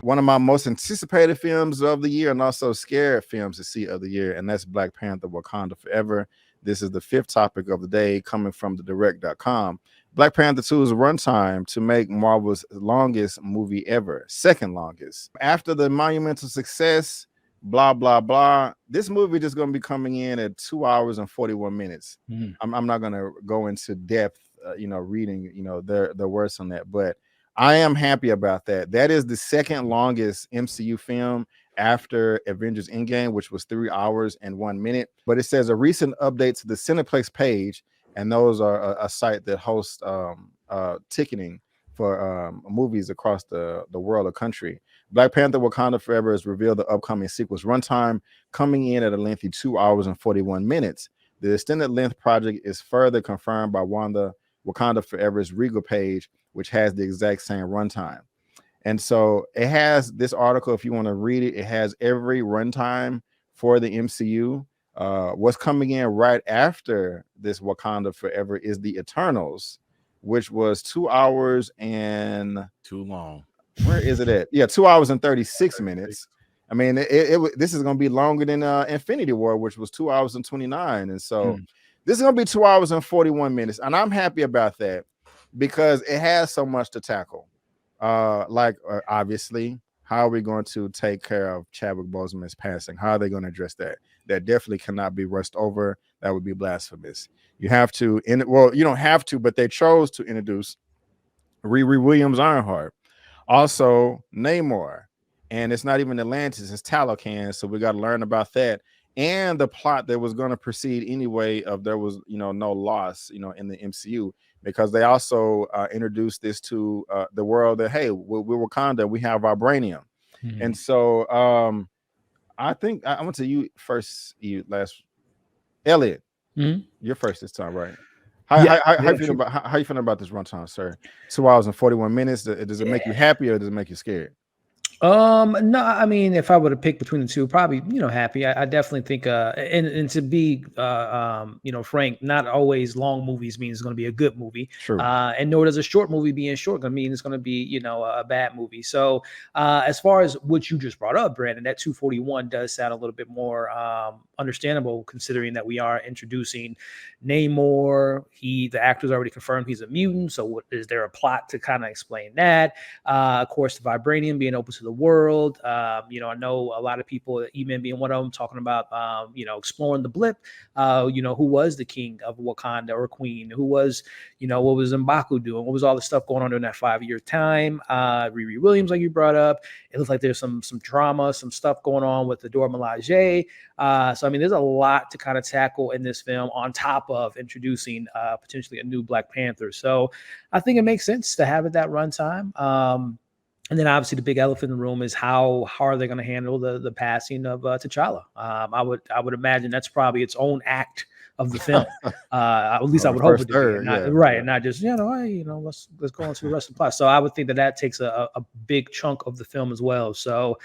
one of my most anticipated films of the year and also scared films to see of the year, and that's Black Panther Wakanda Forever. This is the 5th topic of the day coming from the direct.com. Black Panther 2's runtime to make Marvel's longest movie ever, second longest. After the monumental success, blah, blah, blah, this movie just going to be coming in at 2 hours and 41 minutes. I'm not going to go into depth, reading, their words on that, but I am happy about that. That is the second longest MCU film after Avengers Endgame, which was 3 hours and 1 minute. But it says a recent update to the Cineplex page, and those are a site that hosts ticketing for movies across the world or country. Black Panther Wakanda Forever has revealed the upcoming sequel's runtime, coming in at a lengthy 2 hours and 41 minutes. The extended length project is further confirmed by Wakanda Forever's Regal page, which has the exact same runtime. And so it has this article, if you want to read it, it has every runtime for the MCU. What's coming in right after this Wakanda Forever is the Eternals, which was 2 hours and too long. Where is it at? Yeah, 2 hours and 36 minutes. I mean, this is going to be longer than Infinity War, which was 2 hours and 29. And so this is going to be 2 hours and 41 minutes. And I'm happy about that because it has so much to tackle. Obviously, how are we going to take care of Chadwick Boseman's passing? How are they going to address that? That definitely cannot be rushed over. That would be blasphemous. You have to, you don't have to, but they chose to introduce Riri Williams Ironheart. Also, Namor. And it's not even Atlantis, it's Talocan. So we got to learn about that. And the plot that was going to proceed anyway of there was, no loss, in the MCU, because they also introduced this to the world that, hey, we're Wakanda, we have vibranium. And so I think I went to you first, Elliot. You're first this time, right? How you feeling about this runtime, sir? 2 hours and 41 minutes. Does it make you happy or does it make you scared? No, I mean, if I were to pick between the two, probably, happy. I definitely think, and to be, frank, not always long movies means it's going to be a good movie. True. And nor does a short movie being short going to mean it's going to be, a bad movie. So, as far as what you just brought up, Brandon, that 241 does sound a little bit more, understandable considering that we are introducing Namor. The actor's already confirmed he's a mutant. So is there a plot to kind of explain that? Of course, the vibranium being open to the world. I know a lot of people, Eman being one of them, talking about, exploring the blip, who was the king of Wakanda or queen, who was, what was M'Baku doing? What was all the stuff going on during that 5-year time? Riri Williams, like you brought up, it looks like there's some drama, some stuff going on with the Dora Milaje. So, I mean, there's a lot to kind of tackle in this film on top of introducing potentially a new Black Panther. So I think it makes sense to have it that runtime. And then obviously the big elephant in the room is how are they going to handle the passing of T'Challa? I would imagine that's probably its own act of the film. At least I would hope it to be. Not just, let's go on to the rest of the plot. So I would think that takes a big chunk of the film as well. So,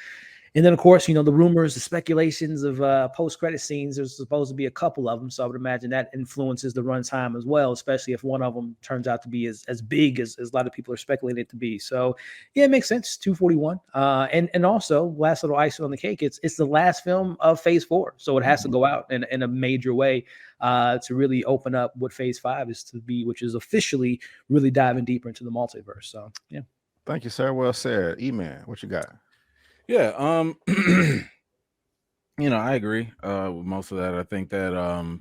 and then, of course, the rumors, the speculations of post-credit scenes, there's supposed to be a couple of them. So I would imagine that influences the runtime as well, especially if one of them turns out to be as big as a lot of people are speculating it to be. So, yeah, it makes sense, 241. And also, last little icing on the cake, it's the last film of Phase 4. So it has to go out in a major way to really open up what Phase 5 is to be, which is officially really diving deeper into the multiverse. So, yeah. Thank you, sir. Well said. Eman, what you got? Yeah, I agree with most of that. I think that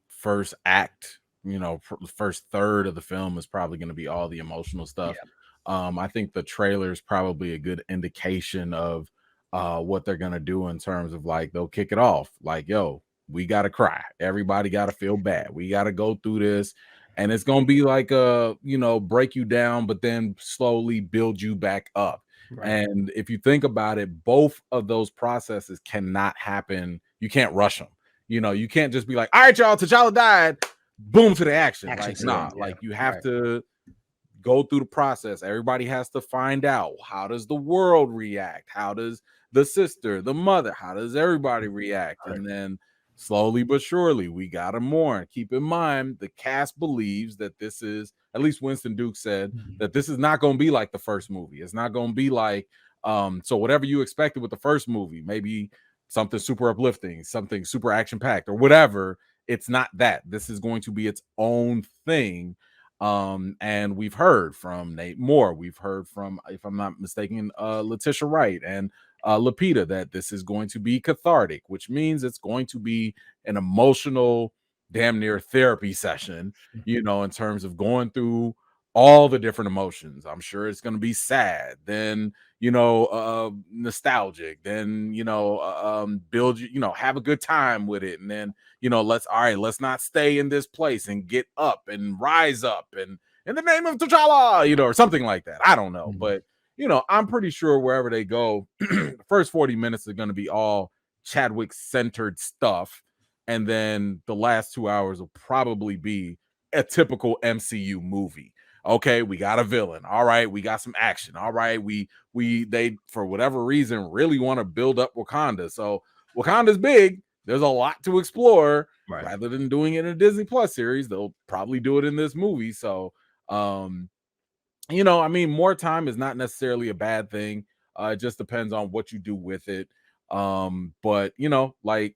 first act, first third of the film is probably going to be all the emotional stuff. Yeah. I think the trailer is probably a good indication of what they're going to do in terms of they'll kick it off. Yo, we got to cry. Everybody got to feel bad. We got to go through this. And it's going to be break you down, but then slowly build you back up. Right. And if you think about it, both of those processes cannot happen. You can't rush them. You can't just be like, all right, y'all, T'Challa died, boom, to the action. You have to go through the process. Everybody has to find out, how does the world react? How does the sister, the mother, how does everybody react? Right. And then slowly but surely, we got to mourn. Keep in mind, the cast believes that this is, at least Winston Duke said, that this is not going to be like the first movie. It's not going to be like So whatever you expected with the first movie, maybe something super uplifting, something super action packed, or whatever, it's not that. This is going to be its own thing. And we've heard from Nate Moore, we've heard from, if I'm not mistaken, Letitia Wright and Lapita, that this is going to be cathartic, which means it's going to be an emotional, damn near therapy session, you know, in terms of going through all the different emotions. I'm sure it's going to be sad, then, you know, nostalgic, then, you know, build, you know, have a good time with it. And then, you know, let's not stay in this place and get up and rise up and in the name of T'Challa, you know, or something like that. I don't know. But, you know, I'm pretty sure wherever they go, the first 40 minutes are going to be all Chadwick centered stuff. And then the last 2 hours will probably be a typical MCU movie. Okay, we got a villain. All right, we got some action. All right, they for whatever reason really want to build up Wakanda. So Wakanda's big. There's a lot to explore. Right. Rather than doing it in a Disney Plus series, they'll probably do it in this movie. So you know, I mean, more time is not necessarily a bad thing. It just depends on what you do with it. But you know, like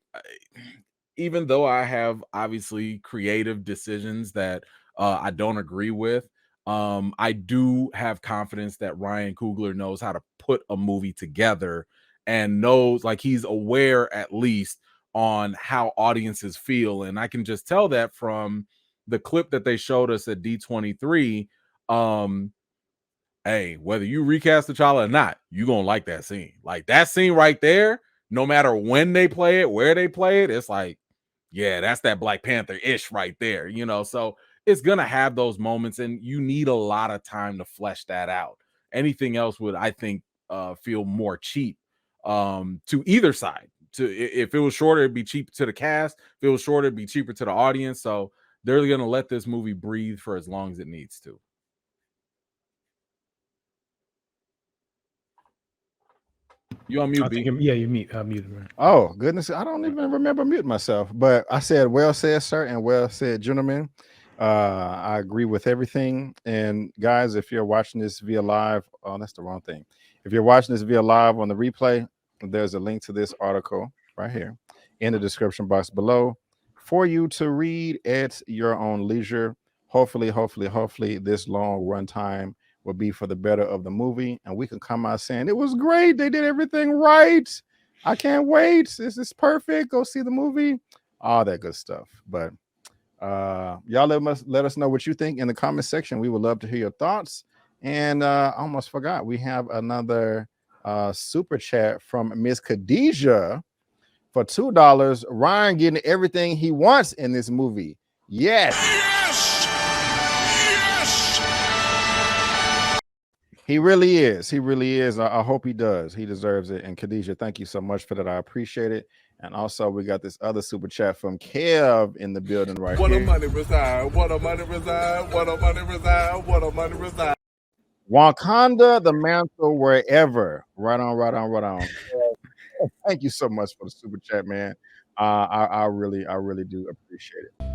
even though I have obviously creative decisions that I don't agree with, I do have confidence that Ryan Coogler knows how to put a movie together and knows, like, he's aware at least on how audiences feel. And I can just tell that from the clip that they showed us at D23. Hey, whether you recast T'Challa or not, you're gonna like that scene. Like that scene right there, no matter when they play it, where they play it, it's like, yeah, that's that Black Panther-ish right there, you know. So it's gonna have those moments, and you need a lot of time to flesh that out. Anything else would, I think, feel more cheap to either side. If it was shorter, it'd be cheap to the cast. If it was shorter, it'd be cheaper to the audience. So they're gonna let this movie breathe for as long as it needs to. You on mute, B? Yeah, you muted. Right? Oh, goodness. I don't even remember muting myself, but I said, well said, sir, and well said, gentlemen. I agree with everything. And guys, if you're watching this via live, oh, that's the wrong thing. If you're watching this via live on the replay, there's a link to this article right here in the description box below for you to read at your own leisure. Hopefully, this long runtime will be for the better of the movie, and we can come out saying it was great. They did everything right. I can't wait. This is perfect. Go see the movie. All that good stuff. But y'all let us know what you think in the comment section. We would love to hear your thoughts. And I almost forgot, we have another super chat from Miss Khadijah for $2. Ryan getting everything he wants in this movie. Yes. He really is. He really is. I hope he does. He deserves it. And Khadijah, thank you so much for that. I appreciate it. And also, we got this other super chat from Kev in the building right here. What a money reside. What a money reside. What a money reside. What a money reside. Wakanda, the mantle wherever. Right on. Thank you so much for the super chat, man. I really do appreciate it.